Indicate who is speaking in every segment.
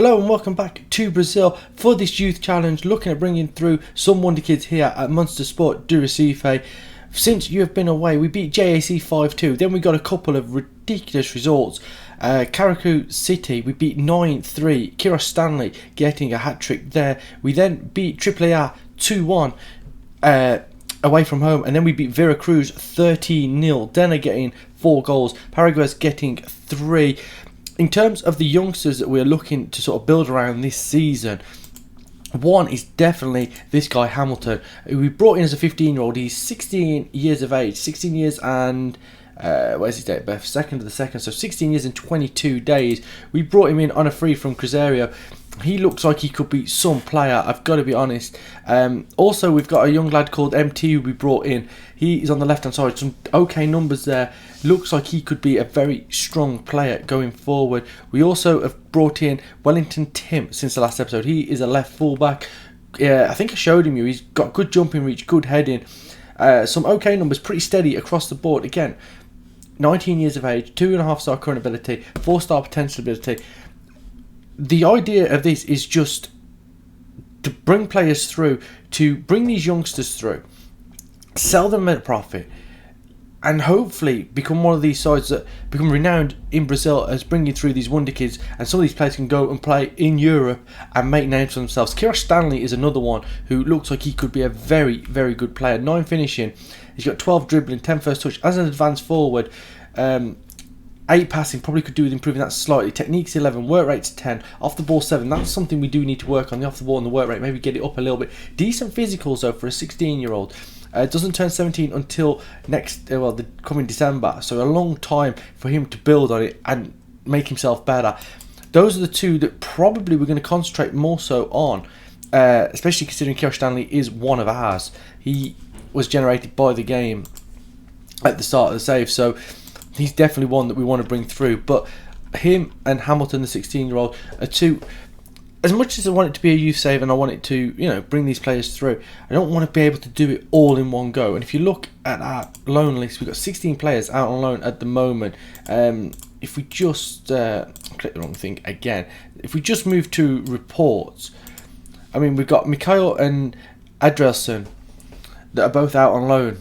Speaker 1: Hello and welcome back to Brazil for this youth challenge, looking at bringing through some Wonderkids here at Monstersport do Recife. Since you have been away, we beat JAC 5-2, then we got a couple of ridiculous results. Caracu City, we beat 9-3, Kira Stanley getting a hat-trick there. We then beat AAA 2-1 away from home, and then we beat Veracruz 13-0, Dena getting 4 goals, Paraguay's getting 3. In terms of the youngsters that we're looking to sort of build around this season, one is definitely this guy Hamilton, who we brought in as a 15-year-old. He's 16 years of age, 16 years and where's his date of birth? 2nd of the 2nd, so 16 years and 22 days. We brought him in on a free from Cruzeiro. He looks like he could be some player, I've got to be honest. Also, we've got a young lad called MT who we brought in. He is on the left-hand side, some okay numbers there. Looks like he could be a very strong player going forward. We also have brought in Wellington Tim since the last episode. He is a left fullback. I think I showed him you. He's got good jumping reach, good heading. Some okay numbers, pretty steady across the board. Again, 19 years of age, 2.5-star current ability, 4-star potential ability. The idea of this is just to bring players through, to bring these youngsters through, sell them at a profit, and hopefully become one of these sides that become renowned in Brazil as bringing through these Wonderkids, and some of these players can go and play in Europe and make names for themselves. Kira Stanley is another one who looks like he could be a very, very good player. 9 finishing, he's got 12 dribbling, 10 first touch. As an advanced forward, 8 passing, probably could do with improving that slightly. Techniques 11, work rate's 10, off the ball 7. That's something we do need to work on, the off the ball and the work rate, maybe get it up a little bit. Decent physicals though for a 16-year-old. Doesn't turn 17 until the coming December, so a long time for him to build on it and make himself better. Those are the two that probably we're going to concentrate more so on, especially considering Kira Stanley is one of ours. He was generated by the game at the start of the save, so he's definitely one that we want to bring through. But him and Hamilton, the 16-year-old, are two. As much as I want it to be a youth save and I want it to, bring these players through, I don't want to be able to do it all in one go. And if you look at our loan list, we've got 16 players out on loan at the moment. If we just click the wrong thing again, if we just move to reports, we've got Mikhail and Adrielson that are both out on loan.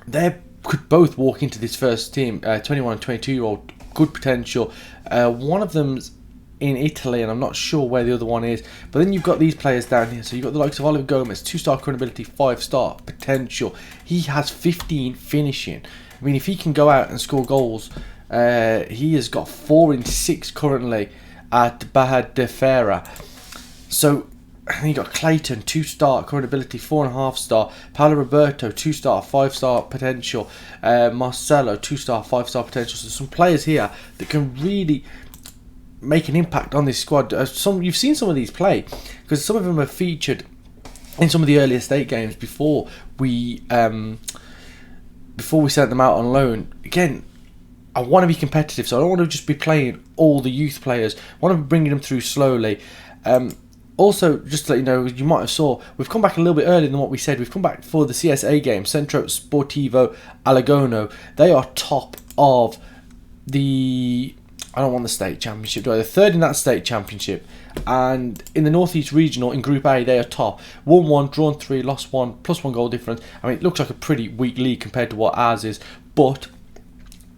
Speaker 1: They could both walk into this first team. 21 and 22-year-old, good potential. One of them's in Italy, and I'm not sure where the other one is. But then you've got these players down here. So you've got the likes of Oliver Gomez, 2-star current ability, 5-star potential. He has 15 finishing. If he can go out and score goals, he has got 4 in 6 currently at Barra de Feira. So and you got Clayton, 2-star current ability, 4.5-star. Paulo Roberto, 2-star, 5-star potential. Marcelo, 2-star, 5-star potential. So some players here that can really make an impact on this squad. You've seen some of these play, because some of them are featured in some of the earlier state games before we sent them out on loan. Again, I want to be competitive, so I don't want to just be playing all the youth players. I want to be bringing them through slowly. Also, just to let you know, you might have saw, we've come back a little bit earlier than what we said. We've come back for the CSA game, Centro Sportivo Alagono. They are top of the, I don't want the state championship, do I? They're third in that state championship. And in the Northeast Regional, in Group A, they are top. 1-1, drawn 3, lost 1, plus 1 goal difference. It looks like a pretty weak league compared to what ours is. But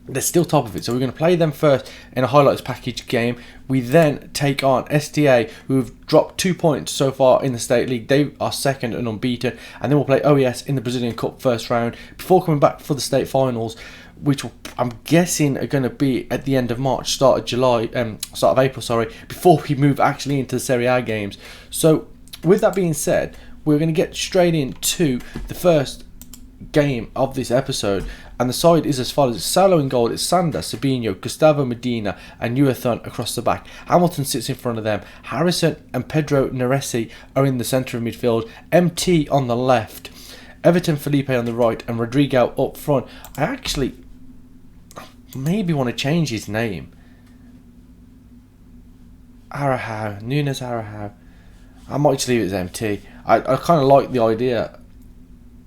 Speaker 1: they're still top of it. So we're going to play them first in a highlights package game. We then take on STA, who have dropped 2 points so far in the state league. They are second and unbeaten. And then we'll play OES in the Brazilian Cup first round before coming back for the state finals, which I'm guessing are going to be at the end of March, start of April, before we move actually into the Serie A games. So with that being said, we're going to get straight into the first game of this episode, and the side is as follows. Salo in goal, it's Sander, Sabinho, Gustavo Medina and Uathon across the back. Hamilton sits in front of them. Harrison and Pedro Neresi are in the centre of midfield. MT on the left, Everton Felipe on the right, and Rodrigo up front. I actually maybe want to change his name. Nunes Araujo. I might just leave it as MT. I kind of like the idea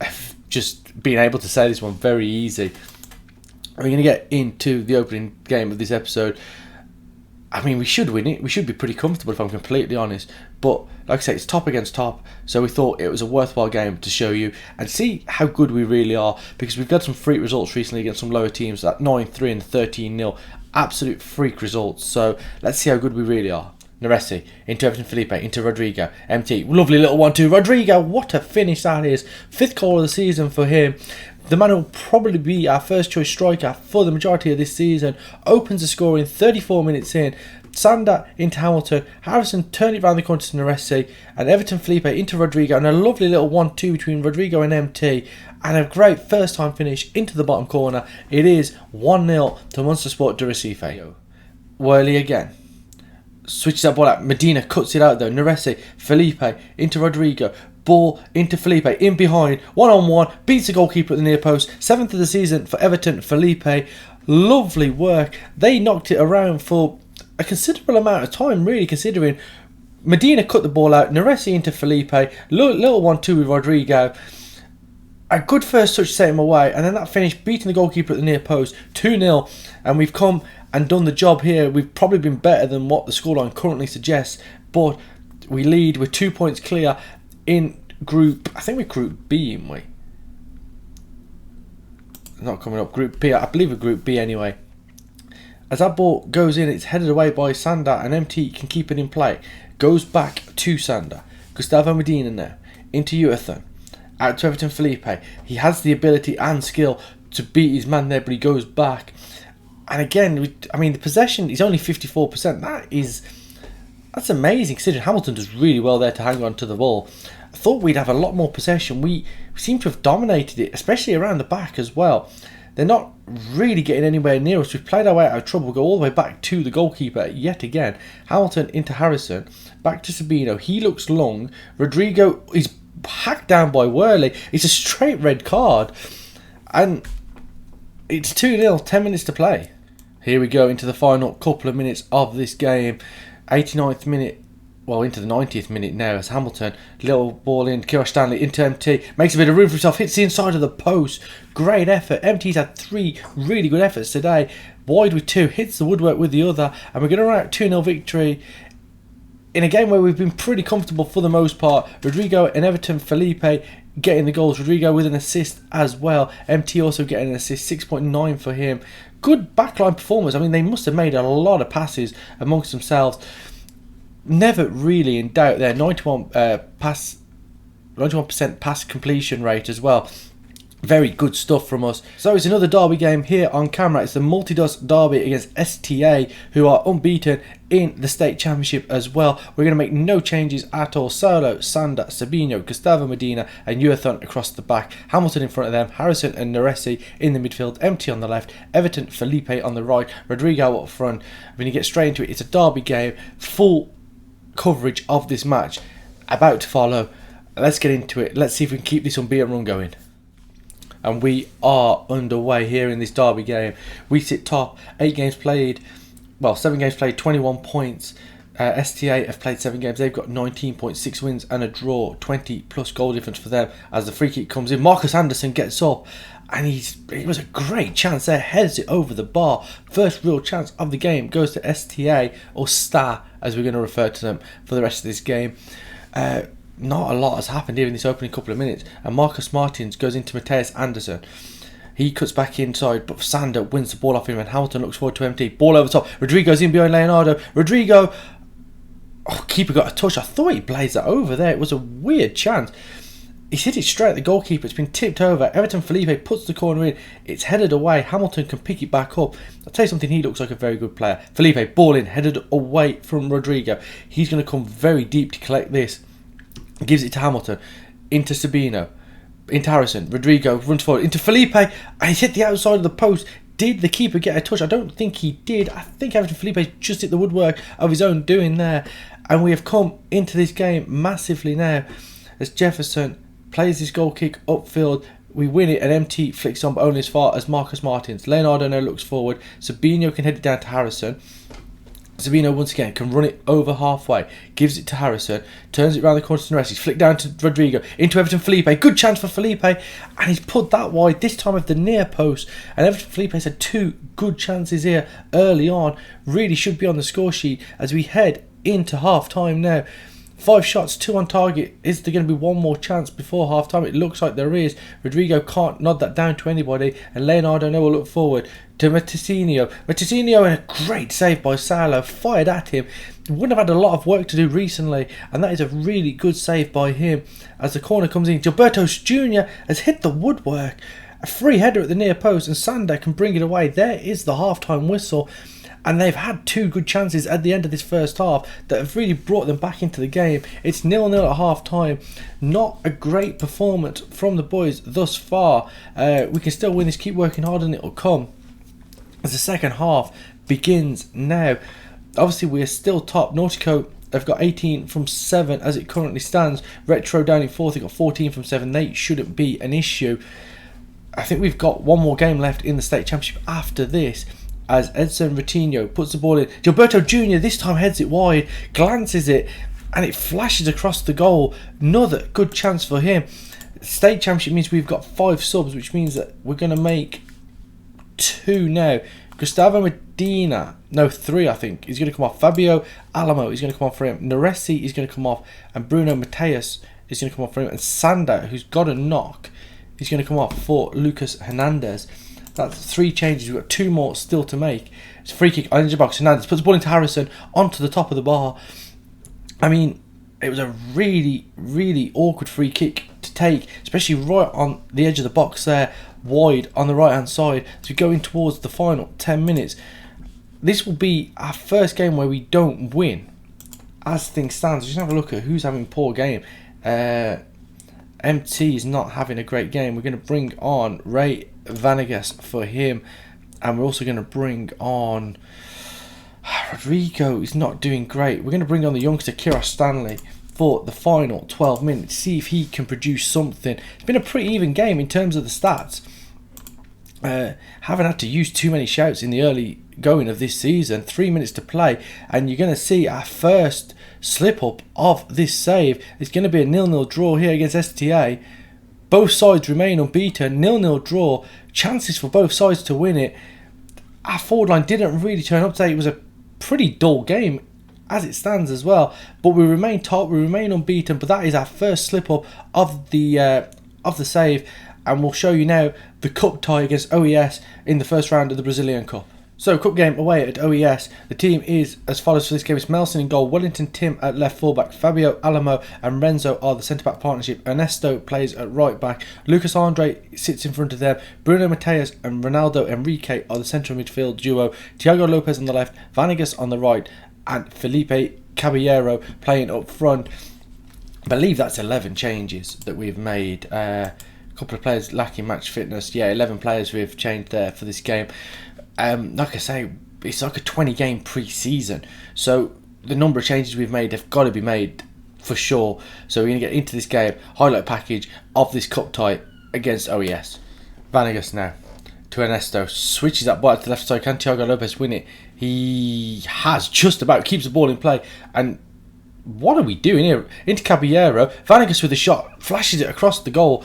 Speaker 1: of just being able to say this one very easy. We're going to get into the opening game of this episode. I mean, we should win it. We should be pretty comfortable if I'm completely honest. But like I say, it's top against top. So we thought it was a worthwhile game to show you and see how good we really are. Because we've got some freak results recently against some lower teams. That 9-3 and 13-0. Absolute freak results. So let's see how good we really are. Neresi, into Everton Felipe, into Rodrigo, MT. Lovely little 1-2. Rodrigo, what a finish that is. 5th goal of the season for him. The man will probably be our first choice striker for the majority of this season. Opens the scoring 34 minutes in. Sander into Hamilton. Harrison turned it round the corner to Neresi. And Everton Felipe into Rodrigo. And a lovely little 1-2 between Rodrigo and MT. And a great first time finish into the bottom corner. It is 1-0 to Monstersport de Recife. Worley again. Switches that ball out. Medina cuts it out though. Neresi, Felipe into Rodrigo. Ball into Felipe, in behind, 1-on-1, beats the goalkeeper at the near post. 7th of the season for Everton, Felipe. Lovely work. They knocked it around for a considerable amount of time, really, considering Medina cut the ball out. Neresi into Felipe. Little 1-2 with Rodrigo. A good first touch set him away, and then that finish beating the goalkeeper at the near post, 2-0. And we've come and done the job here. We've probably been better than what the scoreline currently suggests, but we lead with 2 points clear in group, I think we're group B, aren't we? Not coming up, group B, I believe we're group B anyway. As that ball goes in, it's headed away by Sander, and MT can keep it in play. Goes back to Sander. Gustavo Medina now, into Uathan. Out to Everton Felipe. He has the ability and skill to beat his man there, but he goes back. And again, I mean, the possession is only 54%. That's amazing, considering Hamilton does really well there to hang on to the ball. I thought we'd have a lot more possession. We seem to have dominated it, especially around the back as well. They're not really getting anywhere near us. We've played our way out of trouble. We go all the way back to the goalkeeper yet again. Hamilton into Harrison. Back to Sabino. He looks long. Rodrigo is hacked down by Worley. It's a straight red card. And it's 2-0, 10 minutes to play. Here we go into the final couple of minutes of this game. 89th minute, well, into the 90th minute now as Hamilton, little ball in, Stanley into MT, makes a bit of room for himself, hits the inside of the post. Great effort. MT's had 3 really good efforts today. Wide with 2, hits the woodwork with the other, and we're going to write a 2-0 victory in a game where we've been pretty comfortable for the most part. Rodrigo and Everton Felipe getting the goals. Rodrigo with an assist as well. MT also getting an assist, 6.9 for him. Good backline performance. I mean, they must have made a lot of passes amongst themselves. Never really in doubt there. 91% pass completion rate as well. Very good stuff from us. So it's another derby game here on camera. It's the Multidust derby against STA, who are unbeaten in the state championship as well. We're going to make no changes at all. Solo, Sander, Sabino, Gustavo Medina and Uathan across the back. Hamilton in front of them. Harrison and Neresi in the midfield. MT on the left. Everton, Felipe on the right. Rodrigo up front. When you get straight into it, it's a derby game. Full coverage of this match about to follow. Let's get into it. Let's see if we can keep this unbeaten run going. And we are underway here in this derby game. We sit top, 8 games played, well, 7 games played, 21 points. STA have played 7 games. They've got 19.6 wins and a draw, 20 plus goal difference for them. As the free kick comes in, Marcus Anderson gets up, and it was a great chance there, heads it over the bar. First real chance of the game goes to STA, or Star as we're going to refer to them for the rest of this game. Not a lot has happened here in this opening couple of minutes, and Marcus Martins goes into Mateus Anderson. He cuts back inside, but Sander wins the ball off him, and Hamilton looks forward to MT. Ball over top. Rodrigo's in behind Leonardo. Rodrigo, keeper got a touch. I thought he blazed that over there. It was a weird chance. He's hit it straight at the goalkeeper. It's been tipped over. Everton Felipe puts the corner in. It's headed away. Hamilton can pick it back up. I'll tell you something, he looks like a very good player. Felipe, ball in, headed away from Rodrigo. He's going to come very deep to collect this. Gives it to Hamilton, into Sabino, into Harrison. Rodrigo runs forward, into Felipe, and he's hit the outside of the post. Did the keeper get a touch? I don't think he did. I think Everton Felipe just hit the woodwork of his own doing there. And we have come into this game massively now as Jefferson plays this goal kick upfield. We win it, and MT flicks on, but only as far as Marcus Martins. Leonardo now looks forward. Sabino can head it down to Harrison. Sabino once again can run it over halfway, gives it to Harrison, turns it around the corner to Neres, flick down to Rodrigo, into Everton Felipe, good chance for Felipe, and he's put that wide, this time of the near post, and Everton Felipe's had 2 good chances here early on, really should be on the score sheet as we head into half time now. 5 shots, 2 on target. Is there going to be one more chance before half time? It looks like there is. Rodrigo can't nod that down to anybody, and Leonardo now will look forward to Metacinio. Metacinio, and a great save by Salo, fired at him. Wouldn't have had a lot of work to do recently, and that is a really good save by him. As the corner comes in, Gilberto Jr. has hit the woodwork. A free header at the near post, and Sander can bring it away. There is the half-time whistle. And they've had 2 good chances at the end of this first half that have really brought them back into the game. It's 0-0 at half time. Not a great performance from the boys thus far. We can still win this, keep working hard, and it'll come as the second half begins now. Obviously, we are still top. Nautico have got 18 from 7 as it currently stands. Retro down in 4th, they've got 14 from 7. They shouldn't be an issue. I think we've got one more game left in the state championship after this, as Edson Ratinho puts the ball in. Gilberto Jr. this time heads it wide, glances it, and it flashes across the goal. Another good chance for him. State championship means we've got 5 subs, which means that we're going to make 2 now. Gustavo Medina, no 3 I think, he's going to come off. Fabio Alamo is going to come off for him. Neresi is going to come off, and Bruno Mateus is going to come off for him. And Sander, who's got a knock, is going to come off for Lucas Hernandez. That's 3 changes. We've got 2 more still to make. It's a free kick on the box. Hernandez puts the ball into Harrison onto the top of the bar. I mean, it was a really, really awkward free kick to take, especially right on the edge of the box there, wide on the right hand side, as we go in towards the final 10 minutes. This will be our first game where we don't win as things stand. Just have a look at who's having a poor game. MT is not having a great game. We're going to bring on Ray Vanegas for him, and we're also going to bring on Rodrigo. He's not doing great. We're going to bring on the youngster Kira Stanley for the final 12 minutes, see if he can produce something. It's been a pretty even game in terms of the stats. Haven't had to use too many shouts in the early going of this season. 3 minutes to play, and you're going to see our first slip up of this save. It's going to be a 0-0 draw here against STA. Both sides remain unbeaten. 0-0 draw. Chances for both sides to win it. Our forward line didn't really turn up today. It was a pretty dull game as it stands as well. But we remain top. We remain unbeaten. But that is our first slip up of the save. And we'll show you now the cup tie against OES in the first round of the Brazilian Cup. So, cup game away at OES. The team is as follows for this game. It's Melson in goal, Wellington Tim at left fullback, Fabio Alamo and Renzo are the centre-back partnership. Ernesto plays at right back, Lucas Andre sits in front of them, Bruno Mateus and Ronaldo Enrique are the central midfield duo, Thiago Lopez on the left, Vanegas on the right, and Felipe Caballero playing up front. I believe that's 11 changes that we've made. Couple of players lacking match fitness. Yeah, 11 players we've changed there for this game. Like I say, it's like a 20 game pre-season, so the number of changes we've made have got to be made for sure. So we're going to get into this game, highlight package of this cup tie against OES. Vanegas now to Ernesto, switches that ball to the left side. Can Thiago Lopez win it? He has just about, keeps the ball in play, and what are we doing here? Into Caballero, Vanegas with a shot, flashes it across the goal,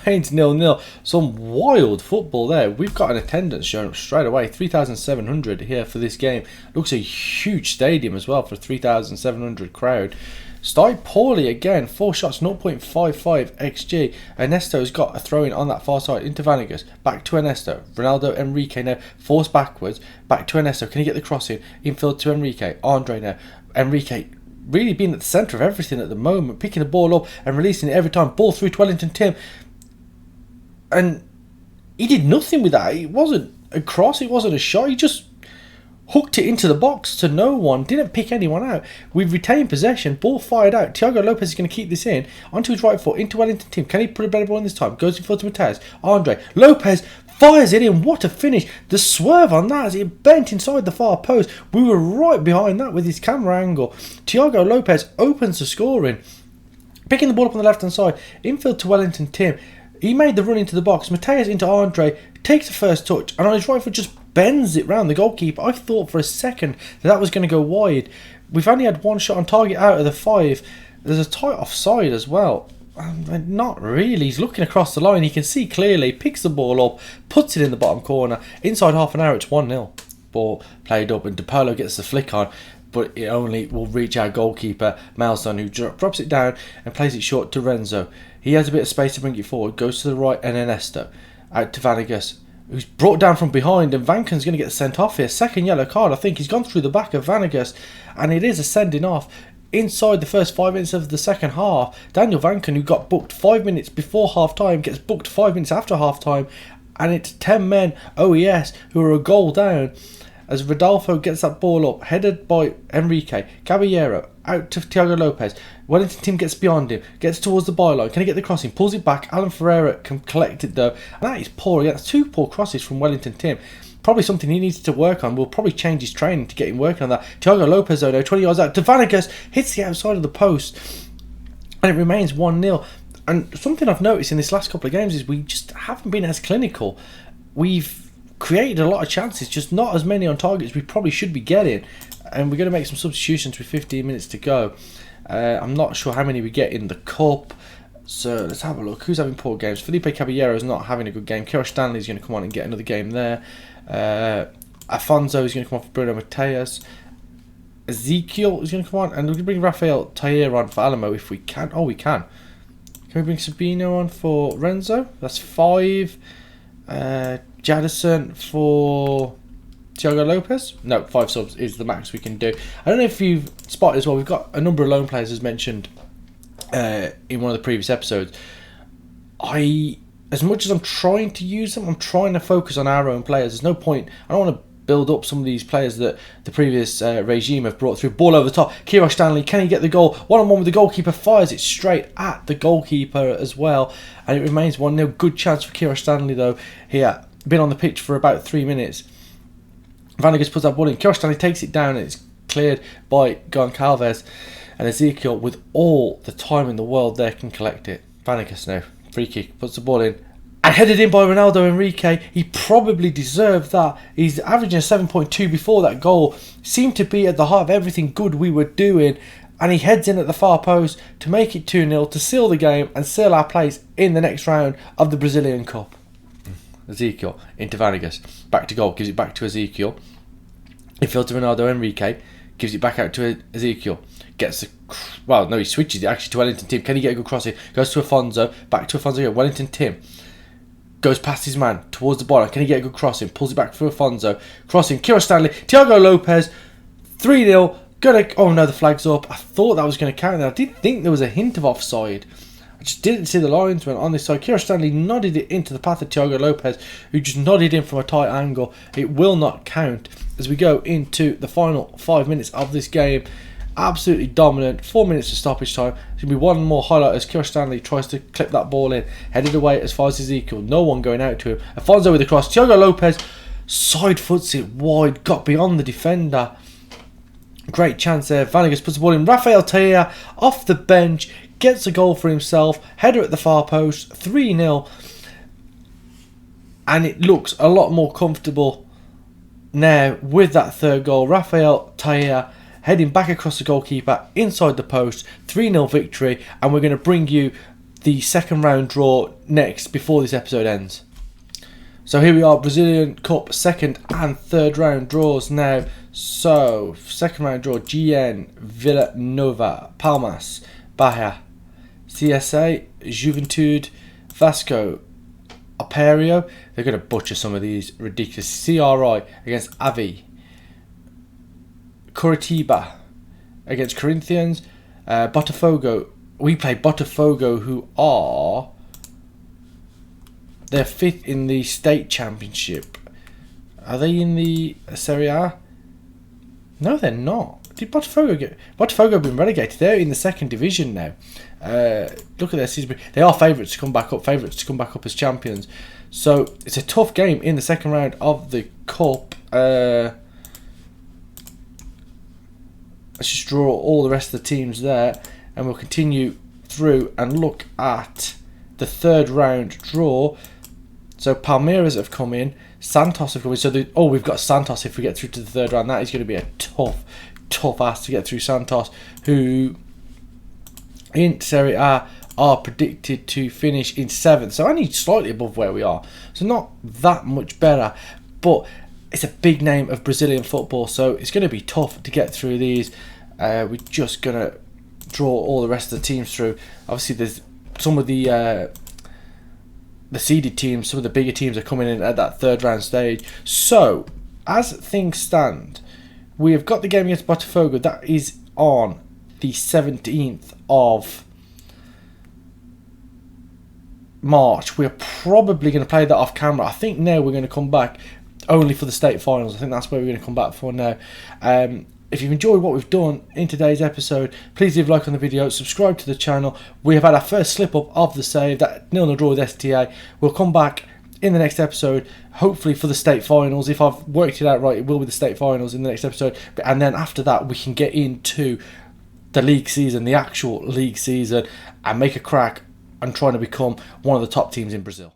Speaker 1: remains 0-0. Some wild football there. We've got an attendance showing up straight away, 3,700 here for this game. Looks a huge stadium as well for a 3,700 crowd. Started poorly again, 4 shots, 0.55 XG. Ernesto's got a throw in on that far side into Vanegas, back to Ernesto. Ronaldo Enrique now forced backwards, back to Ernesto. Can he get the cross in? Infield to Enrique. Andre now. Enrique really being at the centre of everything at the moment, picking the ball up and releasing it every time. Ball through to Wellington Tim. And he did nothing with that. It wasn't a cross, it wasn't a shot. He just hooked it into the box to no one. Didn't pick anyone out. We've retained possession. Ball fired out. Thiago Lopez is going to keep this in. Onto his right foot. Into Wellington Tim. Can he put a better ball in this time? Goes in front of Mateus. Andre. Lopez fires it in. What a finish. The swerve on that as it bent inside the far post. We were right behind that with his camera angle. Thiago Lopez opens the scoring. Picking the ball up on the left hand side. Infield to Wellington Tim. He made the run into the box. Mateus into Andre. Takes the first touch. And on his right foot just bends it round the goalkeeper. I thought for a second that was going to go wide. We've only had one shot on target out of the 5. There's a tight offside as well. Not really. He's looking across the line. He can see clearly. Picks the ball up, puts it in the bottom corner. Inside half an hour, it's 1-0. Ball played up, and DePolo gets the flick on, but it only will reach our goalkeeper, Malson, who drops it down and plays it short to Renzo. He has a bit of space to bring it forward. Goes to the right, and Ernesto out to Vanegas, who's brought down from behind, and Vanken's going to get sent off here. Second yellow card. I think he's gone through the back of Vanegas, and it is a sending off. Inside the first 5 minutes of the second half, Daniel Vanken, who got booked 5 minutes before half time, gets booked 5 minutes after half time, and it's 10 men OES who are a goal down as Rodolfo gets that ball up, headed by Enrique. Caballero out to Thiago Lopez. Wellington Tim gets beyond him, gets towards the byline. Can he get the crossing? Pulls it back. Alan Ferreira can collect it though, and that is poor. That's 2 poor crosses from Wellington Tim. Probably something he needs to work on. We'll probably change his training to get him working on that. Thiago Lopez, though, 20 yards out to Vanegas, hits the outside of the post, and it remains 1-0. And something I've noticed in this last couple of games is we just haven't been as clinical. We've created a lot of chances, just not as many on target as we probably should be getting. And we're going to make some substitutions with 15 minutes to go. I'm not sure how many we get in the cup. So let's have a look. Who's having poor games? Felipe Caballero is not having a good game. Kiro Stanley is going to come on and get another game there. Afonso is going to come on for Bruno Mateus. Ezekiel is going to come on, and we're going to bring Rafael Tayer on for Alamo if we can. Oh, we can. Can we bring Sabino on for Renzo? That's 5. Jadison for Thiago Lopez? No, 5 subs is the max we can do. I don't know if you've spotted as well, we've got a number of loan players as mentioned in one of the previous episodes. As much as I'm trying to use them, I'm trying to focus on our own players. There's no point. I don't want to build up some of these players that the previous regime have brought through. Ball over the top. Kiro Stanley, can he get the goal? 1-on-1 with the goalkeeper, fires it straight at the goalkeeper as well. And it remains 1-0. Good chance for Kiro Stanley though here. Been on the pitch for about 3 minutes. Vanegas puts that ball in. Kiro Stanley takes it down and it's cleared by Goncalves. And Ezekiel, with all the time in the world there, can collect it. Vanegas now. Free kick, puts the ball in, and headed in by Ronaldo Enrique. He probably deserved that. He's averaging a 7.2 before that goal. Seemed to be at the heart of everything good we were doing, and he heads in at the far post to make it 2-0 to seal the game and seal our place in the next round of the Brazilian Cup. Ezekiel into Vanegas, back to goal, gives it back to Ezekiel. Infield to Ronaldo Enrique, gives it back out to Ezekiel. Gets the... Well, no, he switches it actually to Wellington Tim. Can he get a good crossing? Goes to Afonso. Back to Afonso again. Wellington Tim. Goes past his man towards the ball. Can he get a good crossing? Pulls it back for Afonso. Crossing. Kiro Stanley. Thiago Lopez. 3-0. Gonna... Oh no, the flag's up. I thought that was going to count there. I did think there was a hint of offside. I just didn't see the lines when on this side. Kiro Stanley nodded it into the path of Thiago Lopez, who just nodded in from a tight angle. It will not count as we go into the final 5 minutes of this game. Absolutely dominant. 4 minutes of stoppage time. There's going to be one more highlight as Kiro Stanley tries to clip that ball in. Headed away as far as Ezekiel. No one going out to him. Afonso with the cross. Thiago Lopez side foots it wide. Got beyond the defender. Great chance there. Vanegas puts the ball in. Rafael Tayer off the bench. Gets a goal for himself. Header at the far post. 3-0. And it looks a lot more comfortable now with that third goal. Rafael Tayer heading back across the goalkeeper, inside the post, 3-0 victory, and we're going to bring you the second round draw next before this episode ends. So here we are, Brazilian Cup second and third round draws now. So, second round draw, GN, Vila Nova, Palmas, Bahia, CSA, Juventude, Vasco, Aperio. They're going to butcher some of these ridiculous. CRI against Avi. Curitiba against Corinthians. Botafogo. We play Botafogo, who are... They're 5th in the state championship. Are they in the Serie A? No, they're not. Did Botafogo get... Botafogo have been relegated. They're in the second division now. Look at their season. They are favourites to come back up. Favourites to come back up as champions. So, it's a tough game in the second round of the Cup. Let's just draw all the rest of the teams there, and we'll continue through and look at the third round draw. So Palmeiras have come in. Santos have come in. So we've got Santos if we get through to the third round. That is going to be a tough ass to get through. Santos, who in Serie A are predicted to finish in 7th, so only slightly above where we are, so not that much better, but it's a big name of Brazilian football, so it's going to be tough to get through these. We're just going to draw all the rest of the teams through. Obviously there's some of the seeded teams, some of the bigger teams are coming in at that third round stage. So as things stand, we have got the game against Botafogo. That is on the 17th of March. We're probably going to play that off camera. I think now we're going to come back only for the state finals. I think that's where we're going to come back for now. If you've enjoyed what we've done in today's episode, please leave a like on the video, subscribe to the channel. We have had our first slip up of the save, that 0-0 draw with STA. We'll come back in the next episode, hopefully for the state finals. If I've worked it out right, it will be the state finals in the next episode. And then after that, we can get into the league season, the actual league season, and make a crack and trying to become one of the top teams in Brazil.